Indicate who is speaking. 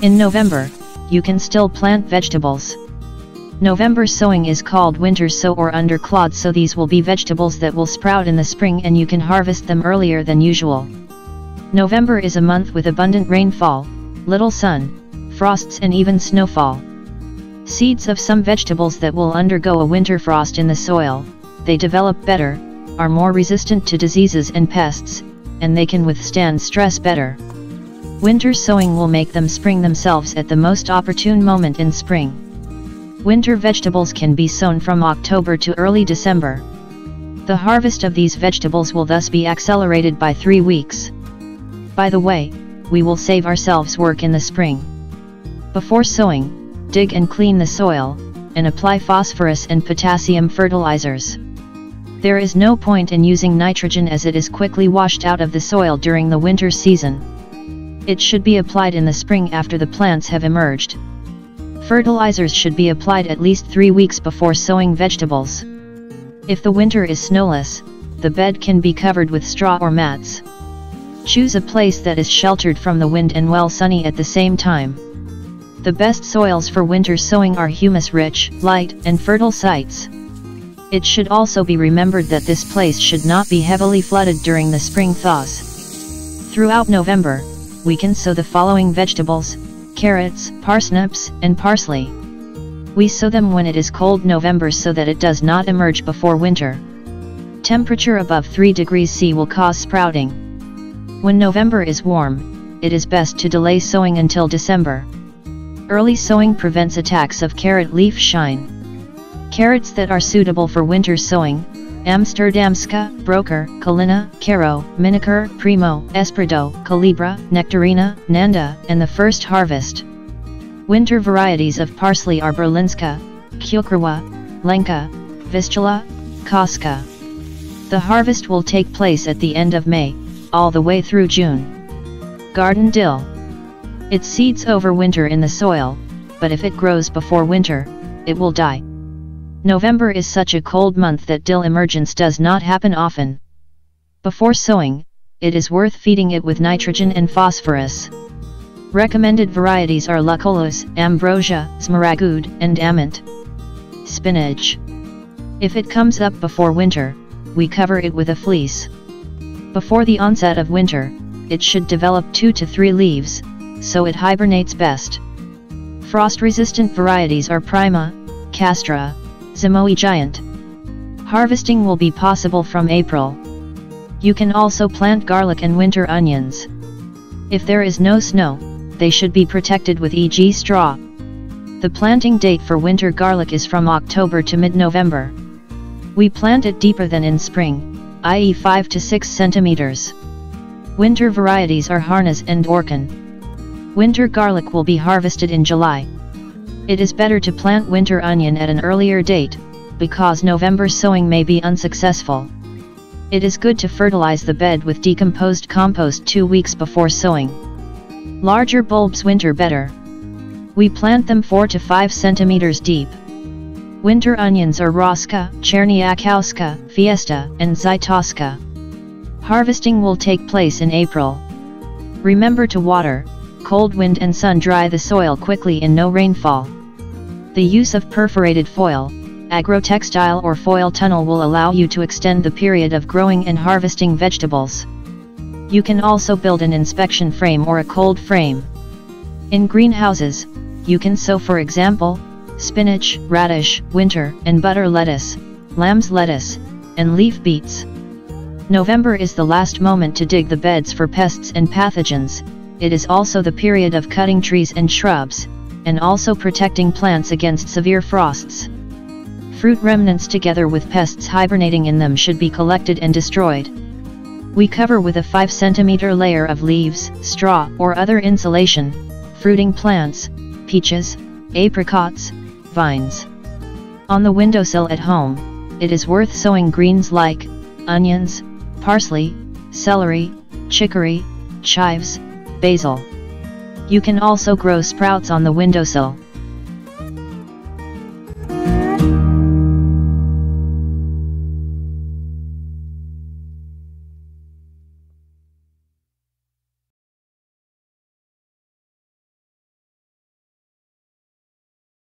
Speaker 1: In November, you can still plant vegetables. November sowing is called winter sow or underclod, so these will be vegetables that will sprout in the spring and you can harvest them earlier than usual. November is a month with abundant rainfall, little sun, frosts and even snowfall. Seeds of some vegetables that will undergo a winter frost in the soil, they develop better, are more resistant to diseases and pests, and they can withstand stress better. Winter sowing will make them spring themselves at the most opportune moment in spring. Winter vegetables can be sown from October to early December. The harvest of these vegetables will thus be accelerated by 3 weeks. By the way, we will save ourselves work in the spring. Before sowing, dig and clean the soil, and apply phosphorus and potassium fertilizers. There is no point in using nitrogen as it is quickly washed out of the soil during the winter season. It should be applied in the spring after the plants have emerged. Fertilizers should be applied at least 3 weeks before sowing vegetables. If the winter is snowless, the bed can be covered with straw or mats. Choose a place that is sheltered from the wind and well sunny at the same time. The best soils for winter sowing are humus-rich, light, and fertile sites. It should also be remembered that this place should not be heavily flooded during the spring thaws. Throughout November, we can sow the following vegetables: carrots, parsnips, and parsley. We sow them when it is cold November so that it does not emerge before winter. Temperature above 3 degrees C will cause sprouting. When November is warm, it is best to delay sowing until December. Early sowing prevents attacks of carrot leaf shine. Carrots that are suitable for winter sowing: Amsterdamska, Broker, Kalina, Caro, Miniker, Primo, Espredo, Calibra, Nectarina, Nanda, and the first harvest. Winter varieties of parsley are Berlinska, Kukrowa, Lenka, Vistula, Koska. The harvest will take place at the end of May, all the way through June. Garden dill. It seeds overwinter in the soil, but if it grows before winter, it will die. November is such a cold month that dill emergence does not happen often. Before sowing, it is worth feeding it with nitrogen and phosphorus. Recommended varieties are Lucullus, Ambrosia, Smaragd, and Amant. Spinach. If it comes up before winter, we cover it with a fleece. Before the onset of winter, it should develop 2 to 3 leaves, so it hibernates best. Frost-resistant varieties are Prima, Castra, Zimoe Giant. Harvesting will be possible from April. You can also plant garlic and winter onions. If there is no snow, they should be protected with EG straw. The planting date for winter garlic is from October to mid-November. We plant it deeper than in spring, i.e. 5 to 6 centimeters. Winter varieties are Harness and Orkin. Winter garlic will be harvested in July. It is better to plant winter onion at an earlier date, because November sowing may be unsuccessful. It is good to fertilize the bed with decomposed compost 2 weeks before sowing. Larger bulbs winter better. We plant them 4 to 5 centimeters deep. Winter onions are Roska, Cherniakowska, Fiesta, and Zytoska. Harvesting will take place in April. Remember to water. Cold wind and sun dry the soil quickly in no rainfall. The use of perforated foil, agrotextile or foil tunnel will allow you to extend the period of growing and harvesting vegetables. You can also build an inspection frame or a cold frame. In greenhouses, you can sow, for example, spinach, radish, winter, and butter lettuce, lamb's lettuce, and leaf beets. November is the last moment to dig the beds for pests and pathogens. It is also the period of cutting trees and shrubs, and also protecting plants against severe frosts. Fruit remnants together with pests hibernating in them should be collected and destroyed. We cover with a 5 cm layer of leaves, straw, or other insulation, fruiting plants, peaches, apricots, vines. On the windowsill at home, it is worth sowing greens like onions, parsley, celery, chicory, chives, basil. You can also grow sprouts on the windowsill.